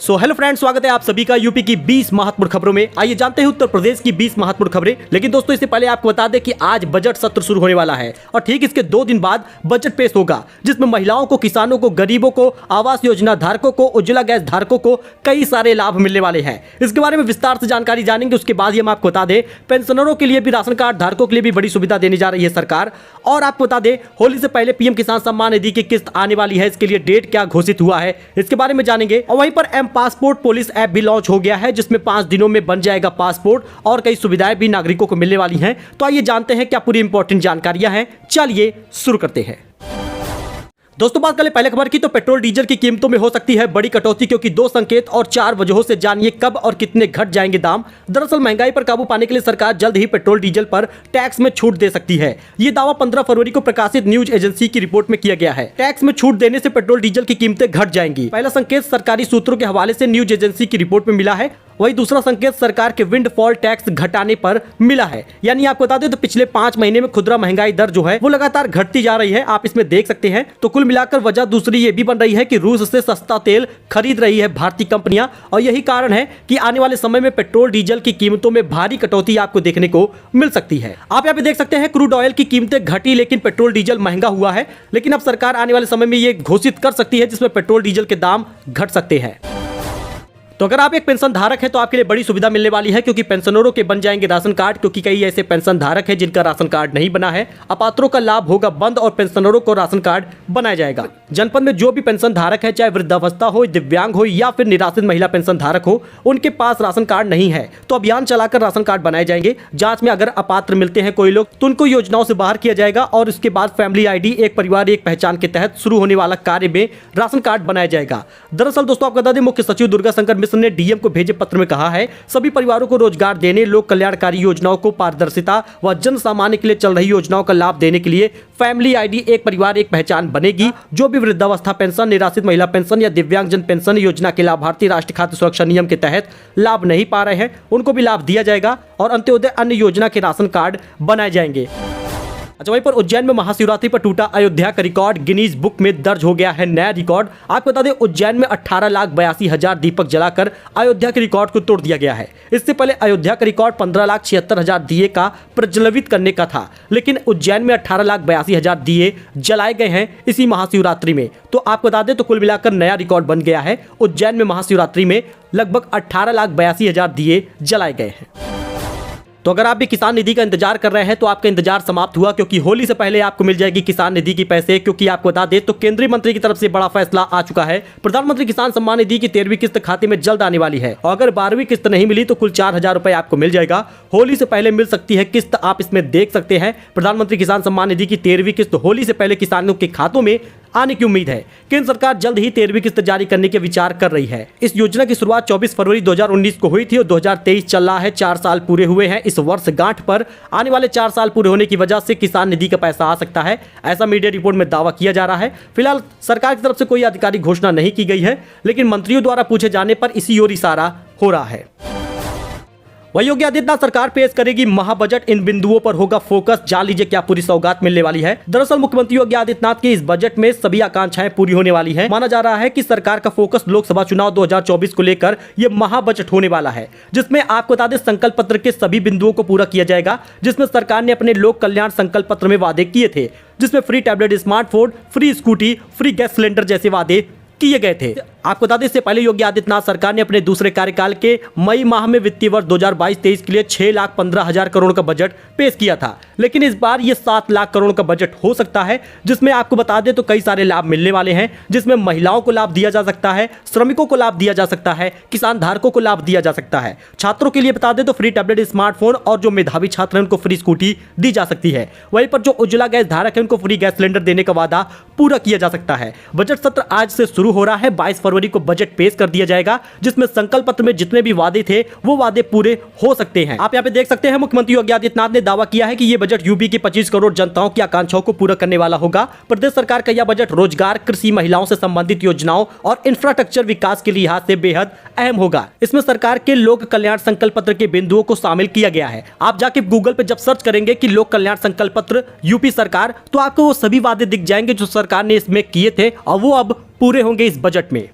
So hello friends, स्वागत है आप सभी का यूपी की 20 महत्वपूर्ण खबरों में। आइए जानते हैं उत्तर प्रदेश की 20 महत्वपूर्ण खबरें। लेकिन दोस्तों, इससे पहले आपको बता दें कि आज बजट सत्र शुरू होने वाला है और ठीक इसके 2 दिन बाद बजट पेश होगा, जिसमें महिलाओं को, किसानों को, गरीबों को, आवास योजना धारकों को, उज्ज्वला गैस धारकों को कई सारे लाभ मिलने वाले हैं। इसके बारे में विस्तार से जानकारी जानेंगे। उसके बाद ही हम आपको बता दें, पेंशनरों के लिए भी, राशन कार्ड धारकों के लिए भी बड़ी सुविधा देने जा रही है सरकार। और आपको बता दें, होली से पहले पीएम किसान सम्मान निधि की किस्त आने वाली है। इसके लिए डेट क्या घोषित हुआ है, इसके बारे में जानेंगे। और वहीं पर एम पासपोर्ट पुलिस ऐप भी लॉन्च हो गया है, जिसमें 5 दिनों में बन जाएगा पासपोर्ट और कई सुविधाएं भी नागरिकों को मिलने वाली हैं। तो आइए जानते हैं क्या पूरी इंपॉर्टेंट जानकारियां हैं। चलिए शुरू करते हैं। दोस्तों, बात करें पहले खबर की, तो पेट्रोल डीजल की कीमतों में हो सकती है बड़ी कटौती, क्योंकि 2 संकेत और 4 वजहों से जानिए कब और कितने घट जाएंगे दाम। दरअसल महंगाई पर काबू पाने के लिए सरकार जल्द ही पेट्रोल डीजल पर टैक्स में छूट दे सकती है। ये दावा 15 फरवरी को प्रकाशित न्यूज एजेंसी की रिपोर्ट में किया गया है। टैक्स में छूट देने से पेट्रोल डीजल की कीमतें घट जाएंगी। पहला संकेत सरकारी सूत्रों के हवाले से न्यूज एजेंसी की रिपोर्ट में मिला है। वही दूसरा संकेत सरकार के विंडफॉल टैक्स घटाने पर मिला है। यानी आपको बता दें तो पिछले 5 महीने में खुदरा महंगाई दर जो है वो लगातार घटती जा रही है, आप इसमें देख सकते हैं। तो कुल मिलाकर वजह दूसरी ये भी बन रही है कि रूस से सस्ता तेल खरीद रही है भारतीय कंपनियां, और यही कारण है कि आने वाले समय में पेट्रोल डीजल की कीमतों में भारी कटौती आपको देखने को मिल सकती है। आप यहाँ पे देख सकते हैं, क्रूड ऑयल की कीमतें घटी लेकिन पेट्रोल डीजल महंगा हुआ है। लेकिन अब सरकार आने वाले समय में ये घोषित कर सकती है जिसमें पेट्रोल डीजल के दाम घट सकते हैं। तो अगर आप एक पेंशन धारक हैं तो आपके लिए बड़ी सुविधा मिलने वाली है, क्योंकि पेंशनरों के बन जाएंगे राशन कार्ड, क्योंकि कई ऐसे पेंशन धारक हैं जिनका राशन कार्ड नहीं बना है। अपात्रों का लाभ होगा बंद और पेंशनरों को राशन कार्ड बनाया जाएगा। जनपद में जो भी पेंशन धारक है, चाहे वृद्धावस्था हो, दिव्यांग हो या फिर निराश्रित महिला पेंशन धारक हो, उनके पास राशन कार्ड नहीं है तो अभियान चलाकर राशन कार्ड बनाए जाएंगे। जांच में अगर अपात्र मिलते हैं कोई लोग तो उनको योजनाओं से बाहर किया जाएगा और उसके बाद फैमिली ID एक परिवार एक पहचान के तहत शुरू होने वाला कार्य में राशन कार्ड बनाया जाएगा। दरअसल दोस्तों, आपको बता दें, मुख्य सचिव दुर्गा शंकर मिश्र ने डीएम को भेजे पत्र में कहा है, सभी परिवारों को रोजगार देने, लोक कल्याणकारी योजनाओं को पारदर्शिता व जन सामान्य के लिए चल रही योजनाओं का लाभ देने के लिए फैमिली ID एक परिवार एक पहचान बनेगी। जो भी वृद्धावस्था पेंशन, निराश्रित महिला पेंशन या दिव्यांगजन पेंशन योजना के लाभार्थी राष्ट्रीय खाद्य सुरक्षा नियम के तहत लाभ नहीं पा रहे हैं, उनको भी लाभ दिया जाएगा और अंत्योदय अन्य योजना के राशन कार्ड बनाए जाएंगे। अच्छा, वहीं पर उज्जैन में महाशिवरात्रि पर टूटा अयोध्या का रिकॉर्ड गिनीज बुक में दर्ज हो गया है नया रिकॉर्ड। आपको बता दें, उज्जैन में 18,82,000 दीपक जलाकर अयोध्या के रिकॉर्ड को तोड़ दिया गया है। इससे पहले अयोध्या का रिकॉर्ड 15,76,000 दिए का प्रज्वलित करने का था, लेकिन उज्जैन में 18,82,000 दिए जलाए गए हैं इसी महाशिवरात्रि में। तो आपको बता दें, तो कुल मिलाकर नया रिकॉर्ड बन गया है। उज्जैन में महाशिवरात्रि में लगभग 18,82,000 दिए जलाए गए हैं। तो अगर आप भी किसान निधि का इंतजार कर रहे हैं तो आपका इंतजार समाप्त हुआ, क्योंकि होली से पहले आपको मिल जाएगी किसान निधि की पैसे। क्योंकि आपको बता दें, तो केंद्रीय मंत्री की तरफ से बड़ा फैसला आ चुका है। प्रधानमंत्री किसान सम्मान निधि की 13वीं किस्त खाते में जल्द आने वाली है और अगर 12वीं किस्त नहीं मिली तो कुल 4,000 रुपए आपको मिल जाएगा। होली से पहले मिल सकती है किस्त, आप इसमें देख सकते हैं। प्रधानमंत्री किसान सम्मान निधि की 13वीं किस्त होली से पहले किसानों के खातों में आने की उम्मीद है। केंद्र सरकार जल्द ही 13वीं किस्त जारी करने के विचार कर रही है। इस योजना की शुरुआत 24 फरवरी 2019 को हुई थी और 2023 चल रहा है। 4 साल पूरे हुए हैं इस वर्ष गांठ पर। आने वाले 4 साल पूरे होने की वजह से किसान निधि का पैसा आ सकता है, ऐसा मीडिया रिपोर्ट में दावा किया जा रहा है। फिलहाल सरकार की तरफ से कोई आधिकारिक घोषणा नहीं की गई है, लेकिन मंत्रियों द्वारा पूछे जाने पर इसी ओर इशारा हो रहा है। वही योगी आदित्यनाथ सरकार पेश करेगी महाबजट, इन बिंदुओं पर होगा फोकस। जान लीजिए क्या पूरी सौगात मिलने वाली है। दरअसल मुख्यमंत्री योगी आदित्यनाथ के इस बजट में सभी आकांक्षाएं पूरी होने वाली हैं। माना जा रहा है कि सरकार का फोकस लोकसभा चुनाव 2024 को लेकर यह महाबजट होने वाला है, जिसमें आपको बता दें, संकल्प पत्र के सभी बिंदुओं को पूरा किया जाएगा। जिसमें सरकार ने अपने लोक कल्याण संकल्प पत्र में वादे किए थे, जिसमें free tablet smartphone, free scooty, free gas cylinder जैसे वादे किए गए थे। आपको बता दें, इससे पहले योगी आदित्यनाथ सरकार ने अपने दूसरे कार्यकाल के मई माह में वित्तीय वर्ष 2022-23 के लिए 6,15,000 करोड़ का बजट पेश किया था, लेकिन इस बार ये 7 लाख करोड़ का बजट हो सकता है, जिसमें आपको बता दें तो कई सारे लाभ मिलने वाले हैं। जिसमें महिलाओं को लाभ दिया जा सकता है, श्रमिकों को लाभ दिया जा सकता है, किसान धारकों को लाभ दिया जा सकता है। छात्रों के लिए बता दें तो फ्री टैबलेट स्मार्टफोन और जो मेधावी छात्र हैं उनको फ्री स्कूटी दी जा सकती है। वहीं पर जो उज्ज्वला गैस धारक है उनको फ्री गैस सिलेंडर देने का वादा पूरा किया जा सकता है। बजट सत्र आज से शुरू हो रहा है। 22 फरवरी को बजट पेश कर दिया जाएगा, जिसमें संकल्प पत्र में जितने भी वादे थे वो वादे पूरे हो सकते हैं। आप यहाँ पे देख सकते हैं, मुख्यमंत्री योगी आदित्यनाथ ने दावा किया है कि ये बजट यूपी की 25 करोड़ जनताओं की आकांक्षाओं को पूरा करने वाला होगा। प्रदेश सरकार का यह बजट रोजगार, कृषि, महिलाओं से संबंधित योजनाओं और इंफ्रास्ट्रक्चर विकास के लिहाज से बेहद अहम होगा। इसमें सरकार के लोक कल्याण संकल्प पत्र के बिंदुओं को शामिल किया गया है। आप जाके गूगल पे जब सर्च करेंगे कि लोक कल्याण संकल्प पत्र यूपी सरकार, तो आपको वो सभी वादे दिख जाएंगे जो सरकार ने इसमें किए थे और वो अब पूरे होंगे इस बजट में।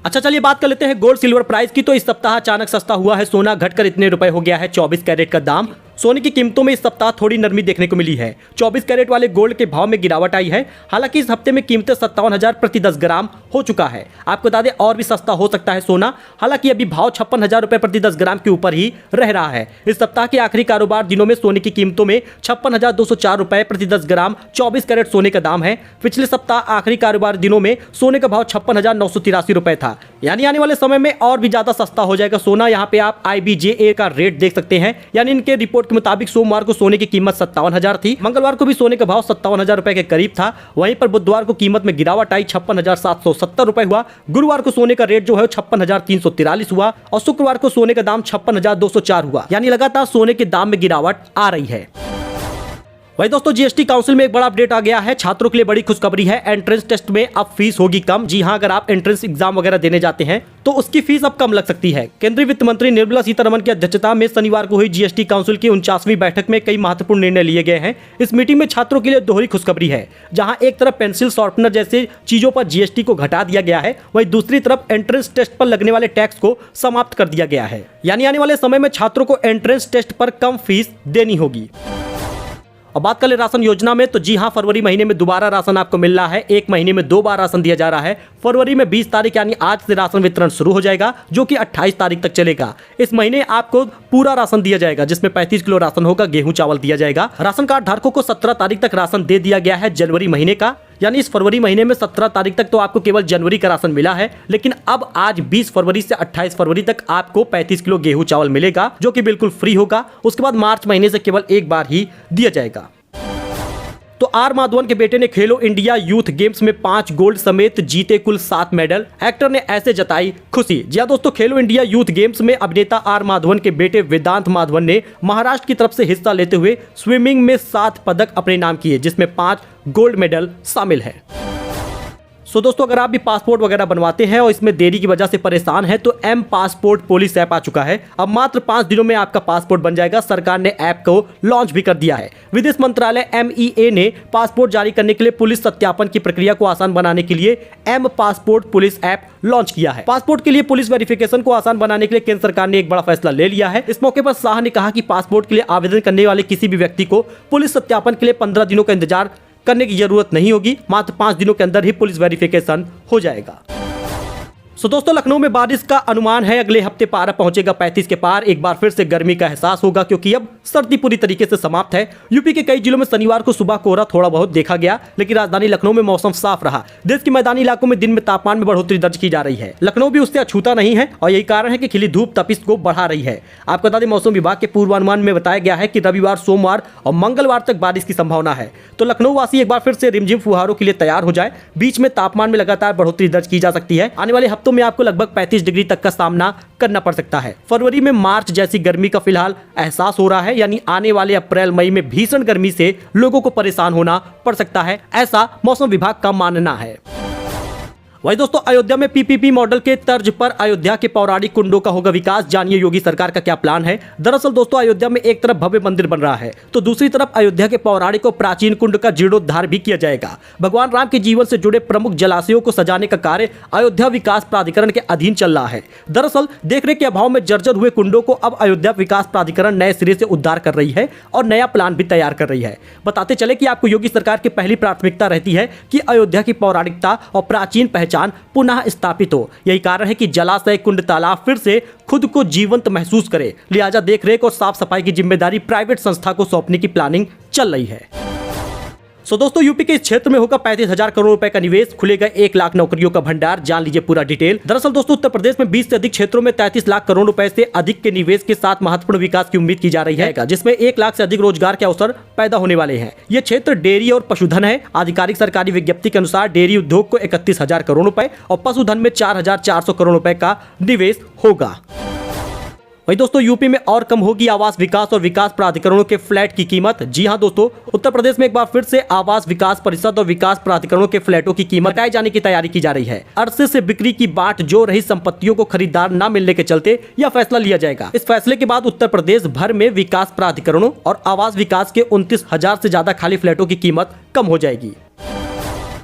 अच्छा चलिए बात कर लेते हैं गोल्ड सिल्वर प्राइस की। तो इस सप्ताह अचानक सस्ता हुआ है सोना, घटकर इतने रुपए हो गया है 24 कैरेट का दाम। सोने की कीमतों में इस सप्ताह थोड़ी नरमी देखने को मिली है। 24 कैरेट वाले गोल्ड के भाव में गिरावट आई है। हालांकि इस हफ्ते में कीमतें 57,000 प्रति 10 ग्राम हो चुका है। आपको बता दें और भी सस्ता हो सकता है सोना, हालांकि अभी भाव 56,000 रुपए प्रति 10 ग्राम के ऊपर ही रह रहा है। इस सप्ताह के आखिरी कारोबार दिनों में सोने की कीमतों में 56,204 रुपए प्रति 10 ग्राम 24 कैरेट सोने का दाम है। पिछले सप्ताह आखिरी कारोबार दिनों में सोने का भाव 56,983 रुपए था। यानी आने वाले समय में और भी ज्यादा सस्ता हो जाएगा सोना। यहाँ पे आप IBJA का रेट देख सकते हैं। यानी इनके रिपोर्ट के मुताबिक सोमवार को सोने की कीमत 57,000 थी, मंगलवार को भी सोने का भाव 57,000 रुपए के करीब था। वहीं पर बुधवार को कीमत में गिरावट आई, 56,770 रुपए हुआ। गुरुवार को सोने का रेट जो है 56,343 हुआ और शुक्रवार को सोने का दाम 56,204 हुआ। यानी लगातार सोने के दाम में गिरावट आ रही है। वही दोस्तों GST काउंसिल में एक बड़ा अपडेट आ गया है। छात्रों के लिए बड़ी खुशखबरी है। एंट्रेंस टेस्ट में अब फीस होगी कम। जी हां, अगर आप एंट्रेंस एग्जाम वगैरह देने जाते हैं तो उसकी फीस अब कम लग सकती है। केंद्रीय वित्त मंत्री निर्मला सीतारमण की अध्यक्षता में शनिवार को हुई GST काउंसिल की 49वीं बैठक में कई महत्वपूर्ण निर्णय लिए गए हैं। इस मीटिंग में छात्रों के लिए दोहरी खुशखबरी है। जहां एक तरफ पेंसिल, शॉर्पनर जैसे चीजों पर GST को घटा दिया गया है, वहीं दूसरी तरफ एंट्रेंस टेस्ट पर लगने वाले टैक्स को समाप्त कर दिया गया है। यानी आने वाले समय में छात्रों को एंट्रेंस टेस्ट पर कम फीस देनी होगी। अब बात कर ले राशन योजना में, तो जी हां, फरवरी महीने में दोबारा राशन आपको मिल रहा है। एक महीने में 2 बार राशन दिया जा रहा है। फरवरी में 20 तारीख यानी आज से राशन वितरण शुरू हो जाएगा, जो कि 28 तारीख तक चलेगा। इस महीने आपको पूरा राशन दिया जाएगा, जिसमें 35 किलो राशन होगा, गेहूं चावल दिया जाएगा। राशन कार्ड धारकों को 17 तारीख तक राशन दे दिया गया है जनवरी महीने का। यानी इस फरवरी महीने में 17 तारीख तक तो आपको केवल जनवरी का राशन मिला है, लेकिन अब आज 20 फरवरी से 28 फरवरी तक आपको 35 किलो गेहूं चावल मिलेगा, जो कि बिल्कुल फ्री होगा। उसके बाद मार्च महीने से केवल एक बार ही दिया जाएगा। तो आर माधवन के बेटे ने खेलो इंडिया यूथ गेम्स में 5 गोल्ड समेत जीते कुल 7 मेडल। एक्टर ने ऐसे जताई खुशी। जी हां दोस्तों, खेलो इंडिया यूथ गेम्स में अभिनेता आर माधवन के बेटे वेदांत माधवन ने महाराष्ट्र की तरफ से हिस्सा लेते हुए स्विमिंग में 7 पदक अपने नाम किए, जिसमें 5 गोल्ड मेडल शामिल है। सो दोस्तों, अगर आप भी पासपोर्ट वगैरह बनवाते हैं और इसमें देरी की वजह से परेशान हैं, तो एम पासपोर्ट पुलिस ऐप आ चुका है। अब मात्र 5 दिनों में आपका पासपोर्ट बन जाएगा। सरकार ने ऐप को लॉन्च भी कर दिया है। विदेश मंत्रालय MEA ने पासपोर्ट जारी करने के लिए पुलिस सत्यापन की प्रक्रिया को आसान बनाने के लिए M passport police app launch किया है। पासपोर्ट के लिए पुलिस वेरिफिकेशन को आसान बनाने के लिए केंद्र सरकार ने एक बड़ा फैसला ले लिया है। इस मौके पर शाह ने कहा कि पासपोर्ट के लिए आवेदन करने वाले किसी भी व्यक्ति को पुलिस सत्यापन के लिए 15 दिनों का इंतजार करने की जरूरत नहीं होगी। मात्र 5 दिनों के अंदर ही पुलिस वेरिफिकेशन हो जाएगा। सो दोस्तों, लखनऊ में बारिश का अनुमान है। अगले हफ्ते पारा पहुंचेगा 35 के पार। एक बार फिर से गर्मी का एहसास होगा, क्योंकि अब सर्दी पूरी तरीके से समाप्त है। यूपी के कई जिलों में शनिवार को सुबह कोहरा थोड़ा बहुत देखा गया, लेकिन राजधानी लखनऊ में मौसम साफ रहा। देश के मैदानी इलाकों में दिन में तापमान में बढ़ोतरी दर्ज की जा रही है। लखनऊ भी उससे अछूता नहीं है और यही कारण है कि खिली धूप तपिश को बढ़ा रही है। आपको बता दें, मौसम विभाग के पूर्वानुमान में बताया गया है कि रविवार, सोमवार और मंगलवार तक बारिश की संभावना है। तो लखनऊ वासी एक बार फिर से रिमझिम फुहारों के लिए तैयार हो जाए। बीच में तापमान में लगातार बढ़ोतरी दर्ज की जा सकती है। आने वाले हफ्तों में आपको लगभग 35 डिग्री तक का सामना करना पड़ सकता है। फरवरी में मार्च जैसी गर्मी का फिलहाल एहसास हो रहा है। यानी आने वाले अप्रैल मई में भीषण गर्मी से लोगों को परेशान होना पड़ सकता है, ऐसा मौसम विभाग का मानना है। वही दोस्तों, अयोध्या में PPP मॉडल के तर्ज पर अयोध्या के पौराणिक कुंडों का होगा विकास। जानिए योगी सरकार का क्या प्लान है। दरअसल दोस्तों, अयोध्या में एक तरफ भव्य मंदिर बन रहा है, तो दूसरी तरफ अयोध्या के पौराणिक और प्राचीन कुंड का जीर्णोद्धार भी किया जाएगा। भगवान राम के जीवन से जुड़े प्रमुख जलाशयों को सजाने का कार्य अयोध्या विकास प्राधिकरण के अधीन चल रहा है। दरअसल देखरेख के अभाव में जर्जर हुए कुंडों को अब अयोध्या विकास प्राधिकरण नए सिरे से उद्धार कर रही है और नया प्लान भी तैयार कर रही है। बताते चले कि आपको योगी सरकार की पहली प्राथमिकता रहती है कि अयोध्या की पौराणिकता और प्राचीन पहचान पुनः स्थापित हो। यही कारण है कि जलाशय, कुंड, तालाब फिर से खुद को जीवंत महसूस करे। लिहाजा देखरेख और साफ सफाई की जिम्मेदारी प्राइवेट संस्था को सौंपने की प्लानिंग चल रही है। सो दोस्तों, यूपी के इस क्षेत्र में होगा 35,000 करोड़ रुपए का निवेश। खुलेगा 1 लाख नौकरियों का भंडार। जान लीजिए पूरा डिटेल। दरअसल दोस्तों, उत्तर प्रदेश में 20 से अधिक क्षेत्रों में 33 लाख करोड़ रुपए से अधिक के निवेश के साथ महत्वपूर्ण विकास की उम्मीद की जा रही है, जिसमें 1 लाख से अधिक रोजगार के अवसर पैदा होने वाले हैं। ये क्षेत्र डेयरी और पशुधन है। आधिकारिक सरकारी विज्ञप्ति के अनुसार डेयरी उद्योग को 31,000 करोड़ रुपए और पशुधन में 4,400 करोड़ रुपए का निवेश होगा। वही दोस्तों, यूपी में और कम होगी आवास विकास और विकास प्राधिकरणों के फ्लैट की कीमत। जी हां दोस्तों, उत्तर प्रदेश में एक बार फिर से आवास विकास परिषद और विकास प्राधिकरणों के फ्लैटों की कीमत घटाए जाने की तैयारी की जा रही है। अरसे से बिक्री की बाट जो रही संपत्तियों को खरीदार न मिलने के चलते यह फैसला लिया जाएगा। इस फैसले के बाद उत्तर प्रदेश भर में विकास प्राधिकरणों और आवास विकास के 29,000 से ज्यादा खाली फ्लैटों की कीमत कम हो जाएगी।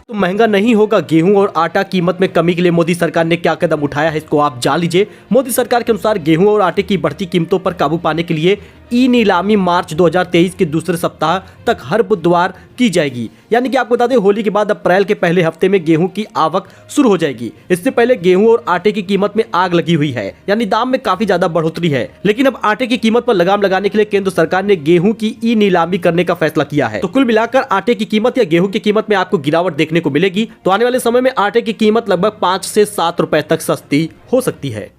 तो महंगा नहीं होगा गेहूं और आटा, कीमत में कमी के लिए मोदी सरकार ने क्या कदम उठाया है, इसको आप जान लीजिए। मोदी सरकार के अनुसार गेहूं और आटे की बढ़ती कीमतों पर काबू पाने के लिए ई नीलामी मार्च 2023 के दूसरे सप्ताह तक हर बुधवार की जाएगी। यानी कि आपको बता दें, होली के बाद अप्रैल के पहले हफ्ते में गेहूं की आवक शुरू हो जाएगी। इससे पहले गेहूं और आटे की कीमत में आग लगी हुई है, यानी दाम में काफी ज्यादा बढ़ोतरी है। लेकिन अब आटे की कीमत पर लगाम लगाने के लिए केंद्र सरकार ने गेहूं की ई नीलामी करने का फैसला किया है। तो कुल मिलाकर आटे की कीमत या गेहूं की कीमत में आपको गिरावट देखने को मिलेगी। तो आने वाले समय में आटे की कीमत लगभग 5 से 7 रुपए तक सस्ती हो सकती है।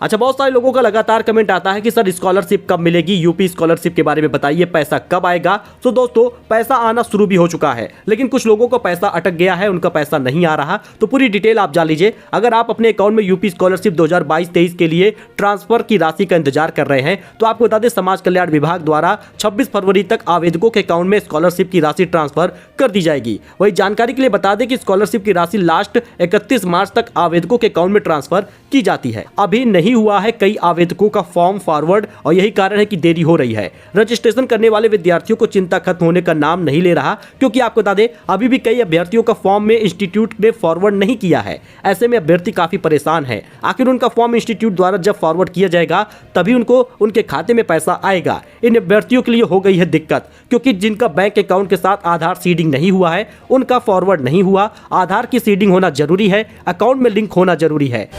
अच्छा, बहुत सारे लोगों का लगातार कमेंट आता है कि सर स्कॉलरशिप कब मिलेगी, यूपी स्कॉलरशिप के बारे में बताइए, पैसा कब आएगा। तो दोस्तों, पैसा आना शुरू भी हो चुका है, लेकिन कुछ लोगों का पैसा अटक गया है, उनका पैसा नहीं आ रहा। तो पूरी डिटेल आप जान लीजिए। अगर आप अपने अकाउंट में यूपी स्कॉलरशिप 2022-23 के लिए ट्रांसफर की राशि का इंतजार कर रहे हैं, तो आपको बता दें, समाज कल्याण विभाग द्वारा 26 फरवरी तक आवेदकों के अकाउंट में स्कॉलरशिप की राशि ट्रांसफर कर दी जाएगी। वही जानकारी के लिए बता दें कि स्कॉलरशिप की राशि लास्ट 31 मार्च तक आवेदकों के अकाउंट में ट्रांसफर की जाती है। अभी नहीं हुआ है कई आवेदकों का फॉर्म फॉरवर्ड, और यही कारण है कि देरी हो रही है। रजिस्ट्रेशन करने वाले विद्यार्थियों को चिंता खत्म होने का नाम नहीं ले रहा, क्योंकि आपको बता दें, अभी भी कई अभ्यर्थियों का फॉर्म में इंस्टीट्यूट ने फॉरवर्ड नहीं किया है। ऐसे में अभ्यर्थी काफी परेशान है। आखिर उनका फॉर्म इंस्टीट्यूट द्वारा जब फॉरवर्ड किया जाएगा, तभी उनको उनके खाते में पैसा आएगा। इन अभ्यर्थियों के लिए हो गई है दिक्कत, क्योंकि जिनका बैंक अकाउंट के साथ आधार सीडिंग नहीं हुआ है, उनका फॉरवर्ड नहीं हुआ। आधार की सीडिंग होना जरूरी है, अकाउंट में लिंक होना जरूरी है।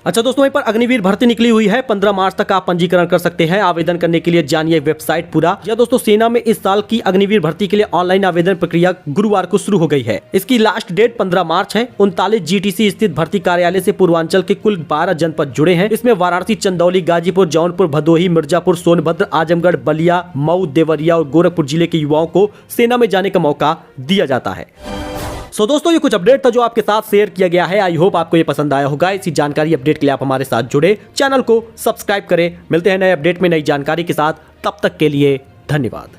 अच्छा दोस्तों, वहीं पर अग्निवीर भर्ती निकली हुई है। 15 मार्च तक आप पंजीकरण कर सकते हैं। आवेदन करने के लिए जानिए वेबसाइट पूरा। या दोस्तों, सेना में इस साल की अग्निवीर भर्ती के लिए ऑनलाइन आवेदन प्रक्रिया गुरुवार को शुरू हो गई है। इसकी लास्ट डेट 15 मार्च है। 39 जीटीसी स्थित भर्ती कार्यालय से पूर्वांचल के कुल 12 जनपद जुड़े हैं। इसमें वाराणसी, चंदौली, गाजीपुर, जौनपुर, भदोही, मिर्जापुर, सोनभद्र, आजमगढ़, बलिया, मऊ, देवरिया और गोरखपुर जिले के युवाओं को सेना में जाने का मौका दिया जाता है। सो दोस्तों, ये कुछ अपडेट था जो आपके साथ शेयर किया गया है। आई होप आपको ये पसंद आया होगा। इसी जानकारी अपडेट के लिए आप हमारे साथ जुड़े, चैनल को सब्सक्राइब करें। मिलते हैं नए अपडेट में नई जानकारी के साथ। तब तक के लिए धन्यवाद।